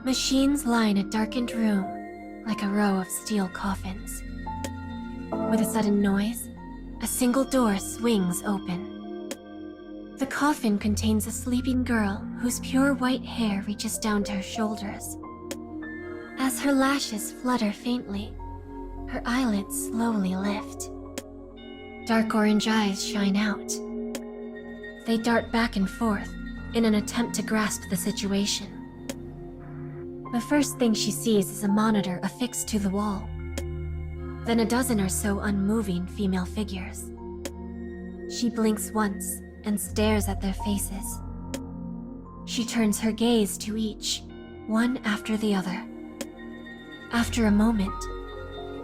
Machines line a darkened room like a row of steel coffins. With a sudden noise, a single door swings open. The coffin contains a sleeping girl whose pure white hair reaches down to her shoulders. As her lashes flutter faintly, her eyelids slowly lift. Dark orange eyes shine out. They dart back and forth in an attempt to grasp the situation. The first thing she sees is a monitor affixed to the wall. Then a dozen or so unmoving female figures. She blinks once and stares at their faces. She turns her gaze to each, one after the other. After a moment,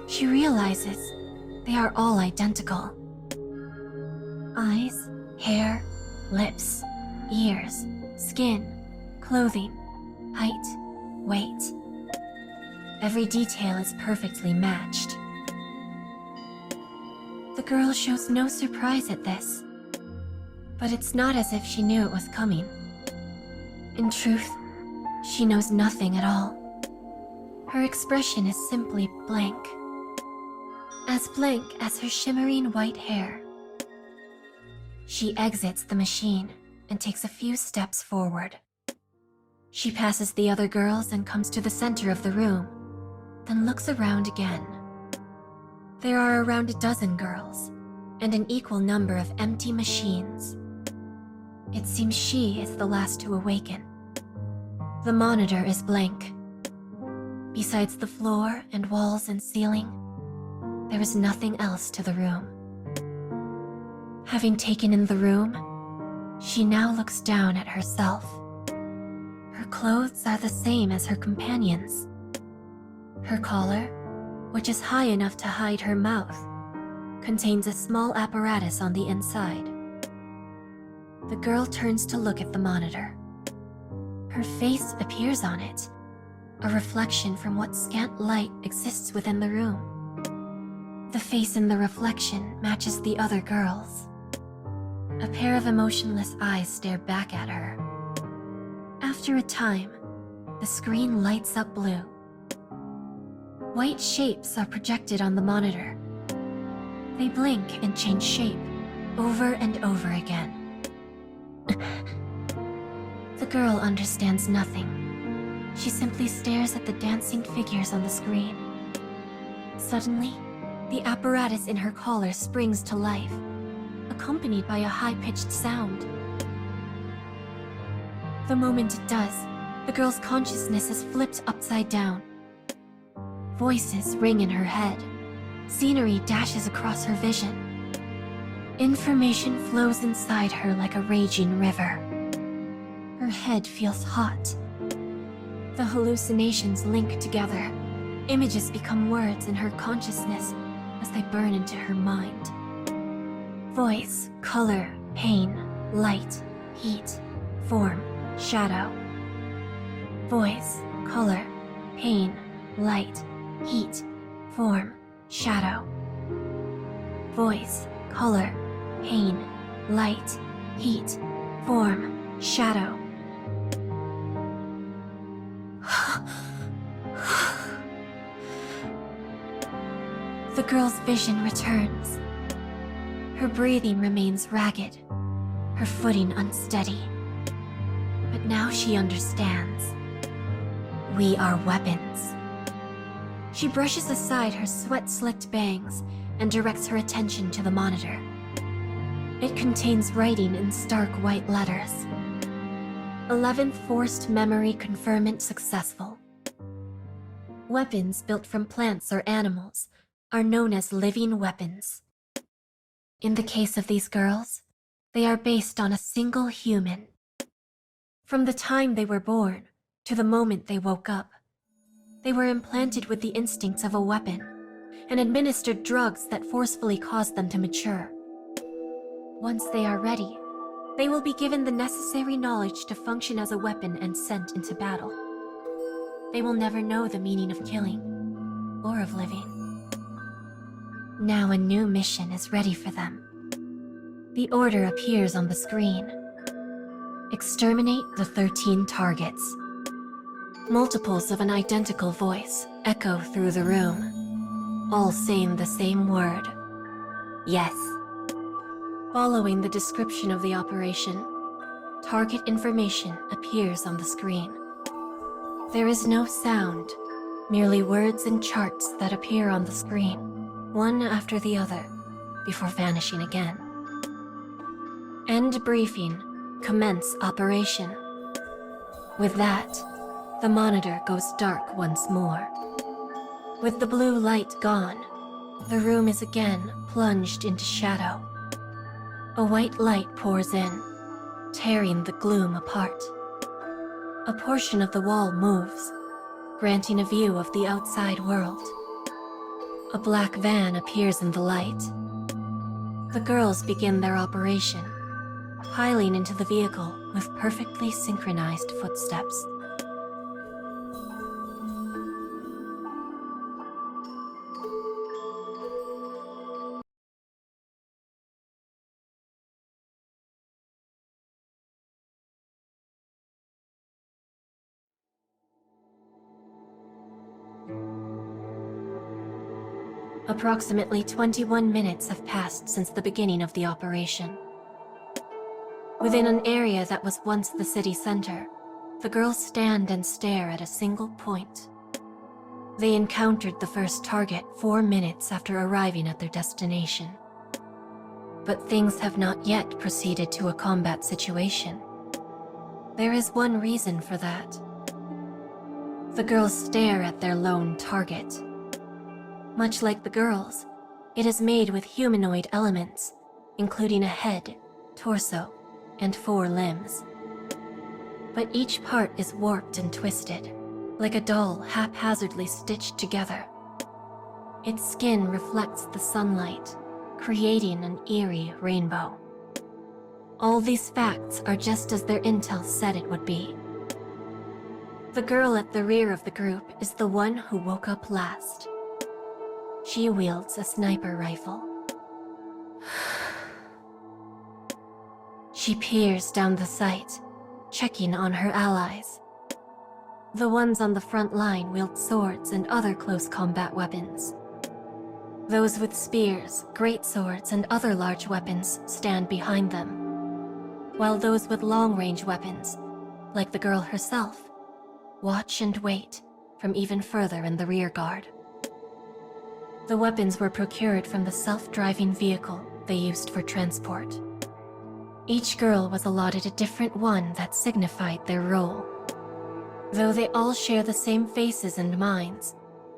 she realizes they are all identical. Eyes, hair, lips, ears, skin, clothing, height, weight. Every detail is perfectly matched. The girl shows no surprise at this, but it's not as if she knew it was coming. In truth, she knows nothing at all. Her expression is simply blank. As blank as her shimmering white hair. She exits the machine and takes a few steps forward. She passes the other girls and comes to the center of the room, then looks around again. There are around a dozen girls, and an equal number of empty machines. It seems she is the last to awaken. The monitor is blank. Besides the floor and walls and ceiling, there is nothing else to the room. Having taken in the room, she now looks down at herself. Her clothes are the same as her companions. Her collar, which is high enough to hide her mouth, contains a small apparatus on the inside. The girl turns to look at the monitor. Her face appears on it, a reflection from what scant light exists within the room. The face in the reflection matches the other girl's. A pair of emotionless eyes stare back at her. After a time, the screen lights up blue. White shapes are projected on the monitor. They blink and change shape, over and over again. The girl understands nothing. She simply stares at the dancing figures on the screen. Suddenly, the apparatus in her collar springs to life, accompanied by a high-pitched sound. The moment it does, the girl's consciousness is flipped upside down. Voices ring in her head. Scenery dashes across her vision. Information flows inside her like a raging river. Her head feels hot. The hallucinations link together. Images become words in her consciousness as they burn into her mind. Voice, color, pain, light, heat, form, shadow. Voice, color, pain, light, heat, form, shadow. Voice, color, pain, light, heat, form, shadow. The girl's vision returns. Her breathing remains ragged, her footing unsteady. But now she understands. We are weapons. She brushes aside her sweat-slicked bangs and directs her attention to the monitor. It contains writing in stark white letters. 11th forced memory conferment successful. Weapons built from plants or animals are known as living weapons. In the case of these girls, they are based on a single human. From the time they were born to the moment they woke up, they were implanted with the instincts of a weapon and administered drugs that forcefully caused them to mature. Once they are ready, they will be given the necessary knowledge to function as a weapon and sent into battle. They will never know the meaning of killing or of living. Now a new mission is ready for them. The order appears on the screen. Exterminate the 13 targets. Multiples of an identical voice echo through the room, all saying the same word: yes. Following the description of the operation, target information appears on the screen. There is no sound, merely words and charts that appear on the screen, one after the other, before vanishing again. End briefing, commence operation. With that, the monitor goes dark once more. With the blue light gone, the room is again plunged into shadow. A white light pours in, tearing the gloom apart. A portion of the wall moves, granting a view of the outside world. A black van appears in the light. The girls begin their operation, piling into the vehicle with perfectly synchronized footsteps. Approximately 21 minutes have passed since the beginning of the operation. Within an area that was once the city center, the girls stand and stare at a single point. They encountered the first target 4 minutes after arriving at their destination. But things have not yet proceeded to a combat situation. There is one reason for that. The girls stare at their lone target. Much like the girls, it is made with humanoid elements, including a head, torso, and 4 limbs. But each part is warped and twisted, like a doll haphazardly stitched together. Its skin reflects the sunlight, creating an eerie rainbow. All these facts are just as their intel said it would be. The girl at the rear of the group is the one who woke up last. She wields a sniper rifle. She peers down the sight, checking on her allies. The ones on the front line wield swords and other close combat weapons. Those with spears, greatswords, and other large weapons stand behind them, while those with long-range weapons, like the girl herself, watch and wait from even further in the rear guard. The weapons were procured from the self-driving vehicle they used for transport. Each girl was allotted a different one that signified their role. Though they all share the same faces and minds,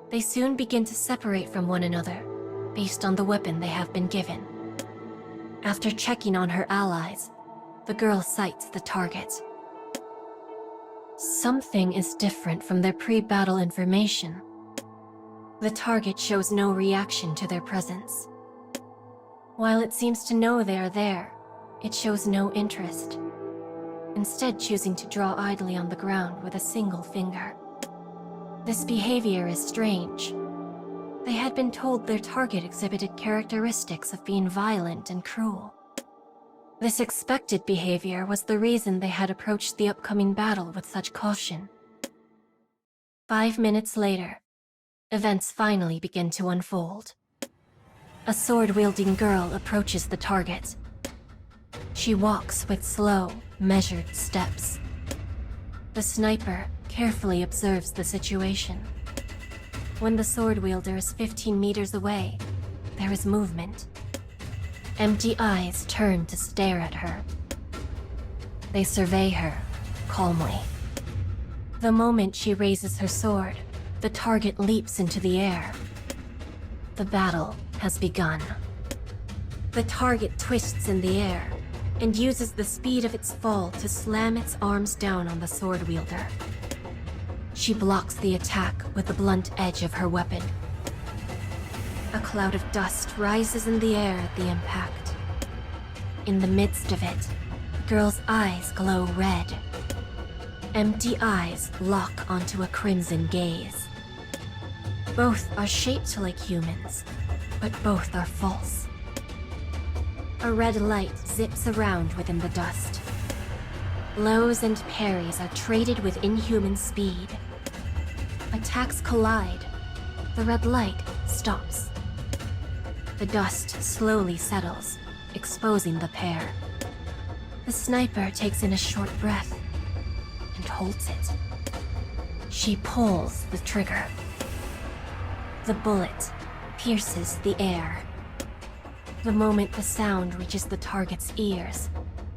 they soon begin to separate from one another based on the weapon they have been given. After checking on her allies, the girl sights the target. Something is different from their pre-battle information. The target shows no reaction to their presence. While it seems to know they are there, it shows no interest, instead choosing to draw idly on the ground with a single finger. This behavior is strange. They had been told their target exhibited characteristics of being violent and cruel. This expected behavior was the reason they had approached the upcoming battle with such caution. 5 minutes later, events finally begin to unfold. A sword-wielding girl approaches the target. She walks with slow, measured steps. The sniper carefully observes the situation. When the sword wielder is 15 meters away, there is movement. Empty eyes turn to stare at her. They survey her calmly. The moment she raises her sword, the target leaps into the air. The battle has begun. The target twists in the air and uses the speed of its fall to slam its arms down on the sword wielder. She blocks the attack with the blunt edge of her weapon. A cloud of dust rises in the air at the impact. In the midst of it, the girl's eyes glow red. Empty eyes lock onto a crimson gaze. Both are shaped like humans, but both are false. A red light zips around within the dust. Blows and parries are traded with inhuman speed, Attacks collide. The red light stops. The dust slowly settles, exposing the pair. The sniper takes in a short breath and holds it. She pulls the trigger. The bullet pierces the air. The moment the sound reaches the target's ears,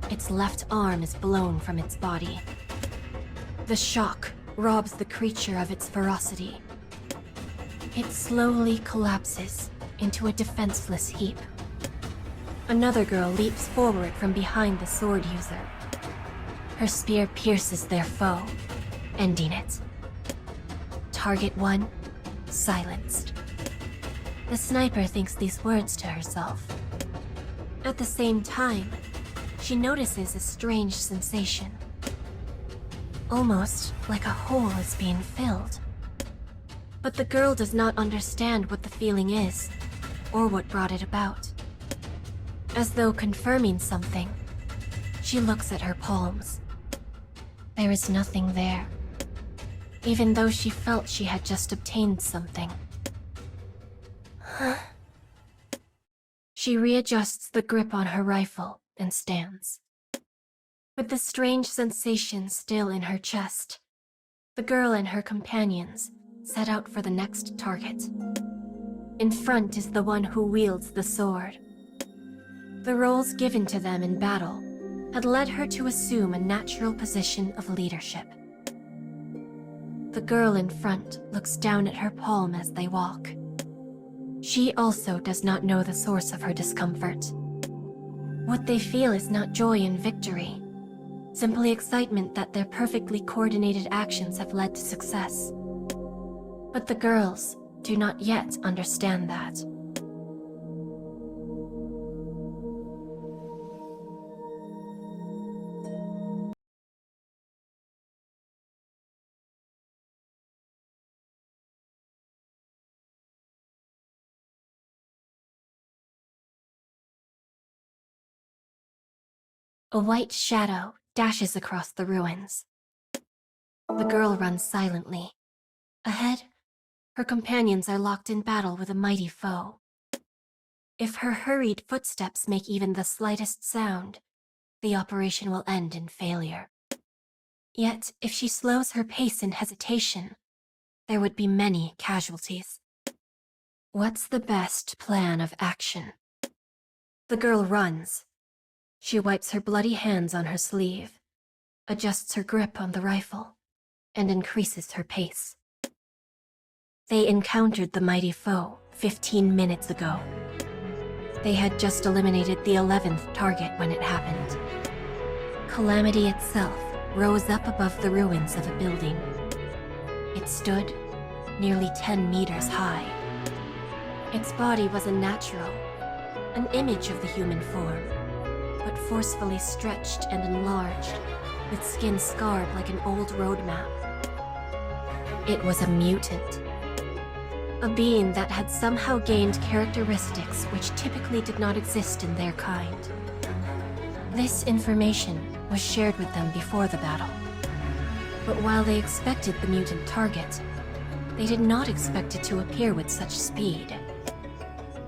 its left arm is blown from its body. The shock robs the creature of its ferocity. It slowly collapses into a defenseless heap. Another girl leaps forward from behind the sword user. Her spear pierces their foe, ending it. Target 1, silenced. The sniper thinks these words to herself. At the same time, she notices a strange sensation. Almost like a hole is being filled. But the girl does not understand what the feeling is, or what brought it about. As though confirming something, she looks at her palms. There is nothing there, even though she felt she had just obtained something. She readjusts the grip on her rifle and stands. With the strange sensation still in her chest, the girl and her companions set out for the next target. In front is the one who wields the sword. The roles given to them in battle had led her to assume a natural position of leadership. The girl in front looks down at her palm as they walk. She also does not know the source of her discomfort. What they feel is not joy in victory, simply excitement that their perfectly coordinated actions have led to success. But the girls do not yet understand that. A white shadow dashes across the ruins. The girl runs silently. Ahead, her companions are locked in battle with a mighty foe. If her hurried footsteps make even the slightest sound, the operation will end in failure. Yet, if she slows her pace in hesitation, there would be many casualties. What's the best plan of action? The girl runs. She wipes her bloody hands on her sleeve, adjusts her grip on the rifle, and increases her pace. They encountered the mighty foe 15 minutes ago. They had just eliminated the 11th target when it happened. Calamity itself rose up above the ruins of a building. It stood nearly 10 meters high. Its body was a natural, an image of the human form, but forcefully stretched and enlarged, with skin scarred like an old road map. It was a mutant. A being that had somehow gained characteristics which typically did not exist in their kind. This information was shared with them before the battle. But while they expected the mutant target, they did not expect it to appear with such speed.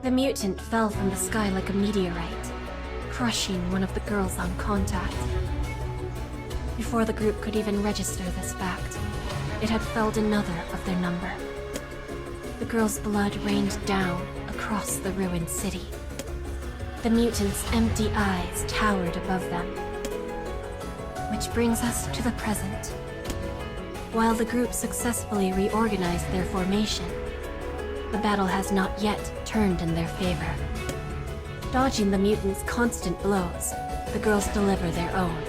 The mutant fell from the sky like a meteorite, crushing one of the girls on contact. Before the group could even register this fact, it had felled another of their number. The girl's blood rained down across the ruined city. The mutant's empty eyes towered above them. Which brings us to the present. While the group successfully reorganized their formation, the battle has not yet turned in their favor. Dodging the mutant's constant blows, the girls deliver their own.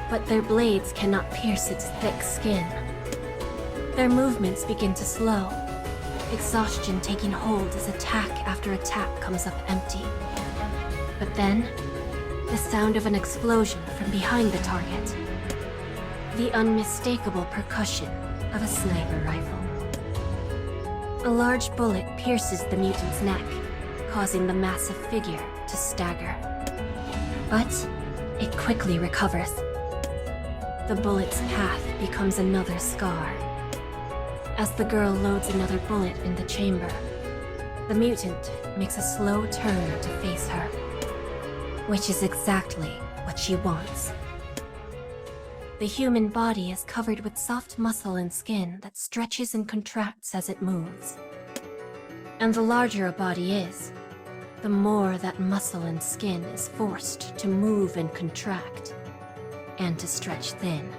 But their blades cannot pierce its thick skin. Their movements begin to slow, exhaustion taking hold as attack after attack comes up empty. But then, the sound of an explosion from behind the target. The unmistakable percussion of a sniper rifle. A large bullet pierces the mutant's neck, causing the massive figure to stagger. But it quickly recovers. The bullet's path becomes another scar. As the girl loads another bullet in the chamber, the mutant makes a slow turn to face her, which is exactly what she wants. The human body is covered with soft muscle and skin that stretches and contracts as it moves. And the larger a body is, the more that muscle and skin is forced to move and contract, and to stretch thin.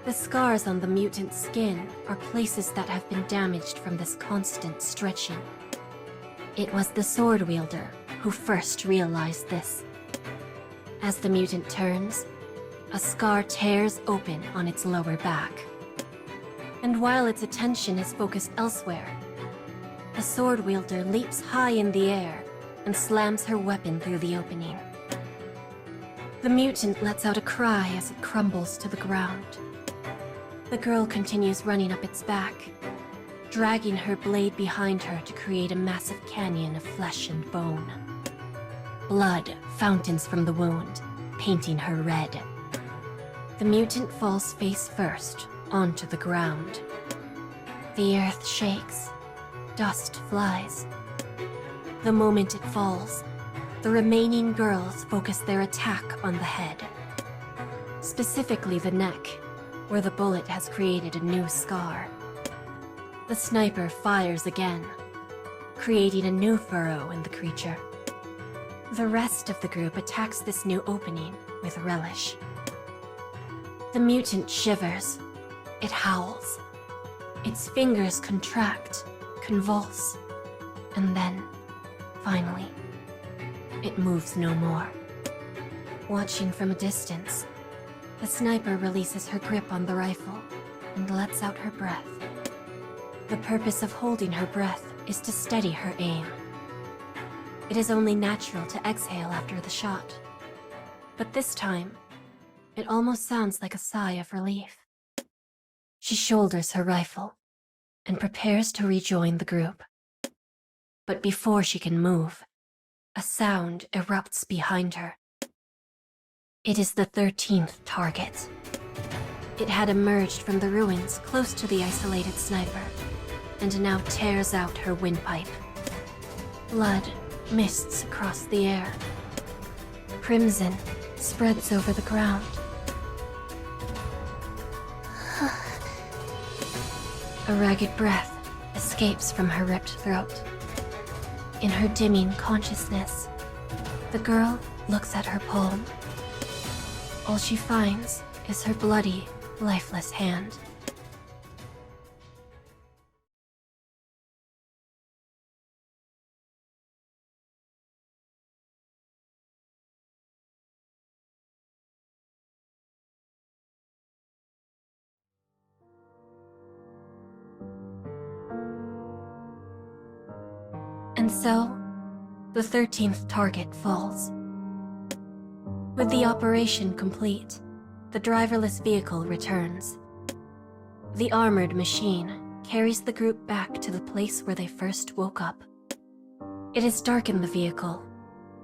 The scars on the mutant's skin are places that have been damaged from this constant stretching. It was the sword wielder who first realized this. As the mutant turns, a scar tears open on its lower back. And while its attention is focused elsewhere, the sword wielder leaps high in the air and slams her weapon through the opening. The mutant lets out a cry as it crumbles to the ground. The girl continues running up its back, dragging her blade behind her to create a massive canyon of flesh and bone. Blood fountains from the wound, painting her red. The mutant falls face first onto the ground. The earth shakes, dust flies. The moment it falls, the remaining girls focus their attack on the head. Specifically the neck, where the bullet has created a new scar. The sniper fires again, creating a new furrow in the creature. The rest of the group attacks this new opening with relish. The mutant shivers. It howls. Its fingers contract, convulse, and then, finally, it moves no more. Watching from a distance, the sniper releases her grip on the rifle and lets out her breath. The purpose of holding her breath is to steady her aim. It is only natural to exhale after the shot, but this time, it almost sounds like a sigh of relief. She shoulders her rifle and prepares to rejoin the group. But before she can move, a sound erupts behind her. It is the 13th target. It had emerged from the ruins close to the isolated sniper, and now tears out her windpipe. Blood mists across the air. Crimson spreads over the ground. A ragged breath escapes from her ripped throat. In her dimming consciousness, the girl looks at her palm. All she finds is her bloody, lifeless hand. And so, the 13th target falls. With the operation complete, the driverless vehicle returns. The armored machine carries the group back to the place where they first woke up. It is dark in the vehicle,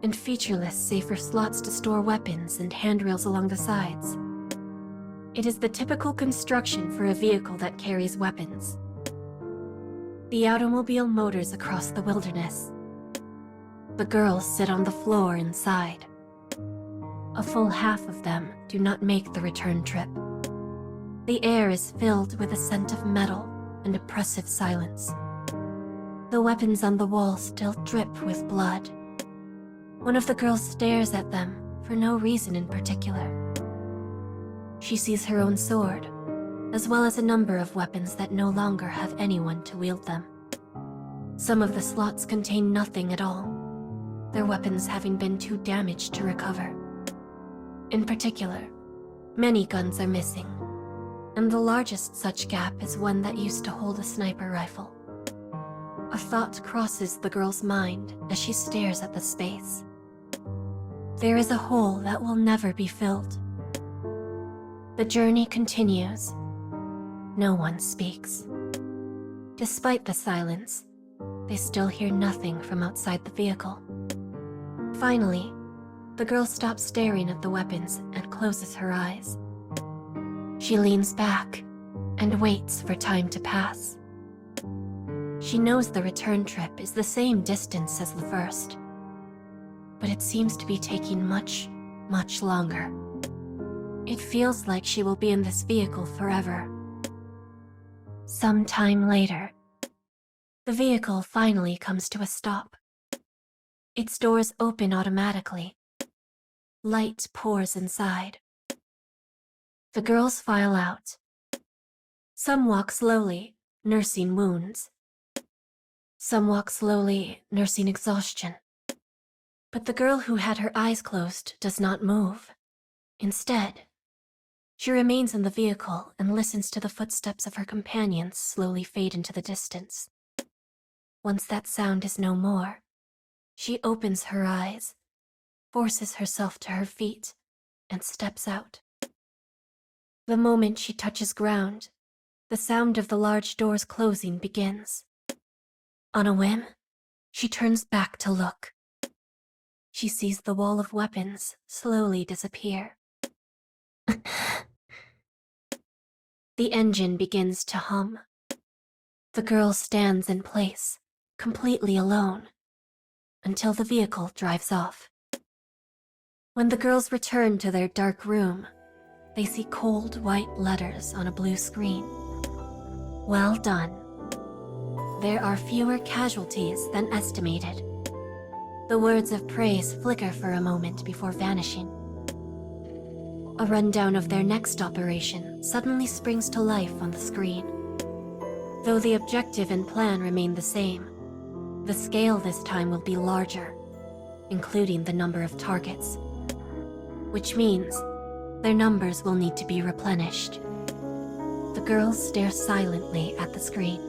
and featureless save for slots to store weapons and handrails along the sides. It is the typical construction for a vehicle that carries weapons. The automobile motors across the wilderness. The girls sit on the floor inside. A full half of them do not make the return trip. The air is filled with a scent of metal and oppressive silence. The weapons on the wall still drip with blood. One of the girls stares at them for no reason in particular. She sees her own sword, as well as a number of weapons that no longer have anyone to wield them. Some of the slots contain nothing at all, their weapons having been too damaged to recover. In particular, many guns are missing, and the largest such gap is one that used to hold a sniper rifle. A thought crosses the girl's mind as she stares at the space. There is a hole that will never be filled. The journey continues. No one speaks. Despite the silence, they still hear nothing from outside the vehicle. Finally, the girl stops staring at the weapons and closes her eyes. She leans back and waits for time to pass. She knows the return trip is the same distance as the first, but it seems to be taking much, much longer. It feels like she will be in this vehicle forever. Some time later, the vehicle finally comes to a stop. Its doors open automatically. Light pours inside. The girls file out. Some walk slowly, nursing wounds. Some walk slowly, nursing exhaustion. But the girl who had her eyes closed does not move. Instead, she remains in the vehicle and listens to the footsteps of her companions slowly fade into the distance. Once that sound is no more, she opens her eyes, forces herself to her feet, and steps out. The moment she touches ground, the sound of the large doors closing begins. On a whim, she turns back to look. She sees the wall of weapons slowly disappear. The engine begins to hum. The girl stands in place, completely alone, until the vehicle drives off. When the girls return to their dark room, they see cold white letters on a blue screen. Well done. There are fewer casualties than estimated. The words of praise flicker for a moment before vanishing. A rundown of their next operation suddenly springs to life on the screen. Though the objective and plan remain the same, the scale this time will be larger, including the number of targets, which means their numbers will need to be replenished. The girls stare silently at the screen.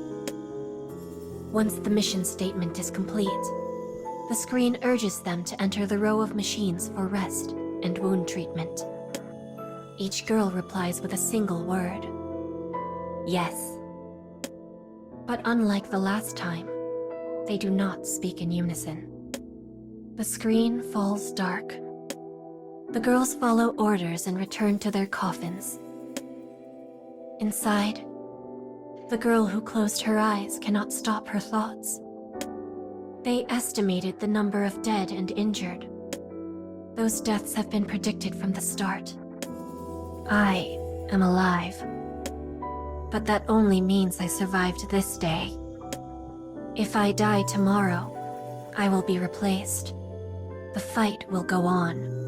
Once the mission statement is complete, the screen urges them to enter the row of machines for rest and wound treatment. Each girl replies with a single word: yes. But unlike the last time, they do not speak in unison. The screen falls dark. The girls follow orders and return to their coffins. Inside, the girl who closed her eyes cannot stop her thoughts. They estimated the number of dead and injured. Those deaths have been predicted from the start. I am alive, but that only means I survived this day. If I die tomorrow, I will be replaced. The fight will go on.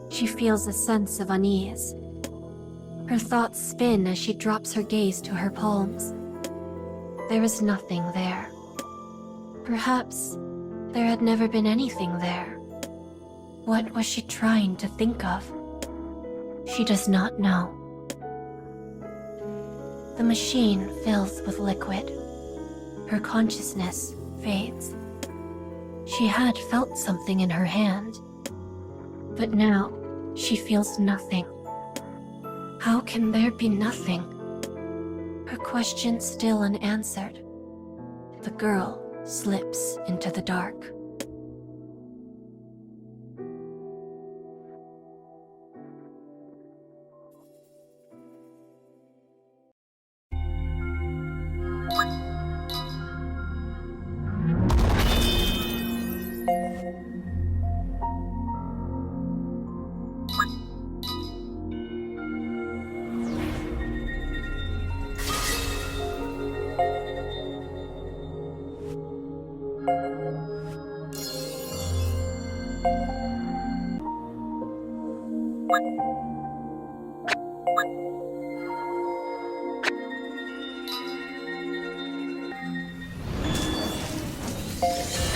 She feels a sense of unease. Her thoughts spin as she drops her gaze to her palms. There is nothing there. Perhaps there had never been anything there. What was she trying to think of? She does not know. The machine fills with liquid. Her consciousness fades. She had felt something in her hand, but now she feels nothing. How can there be nothing? Her question still unanswered. The girl slips into the dark.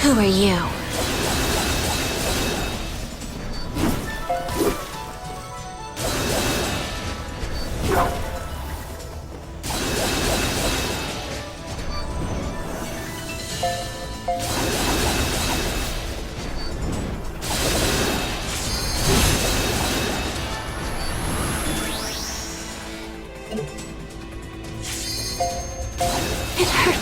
Who are you? It hurts.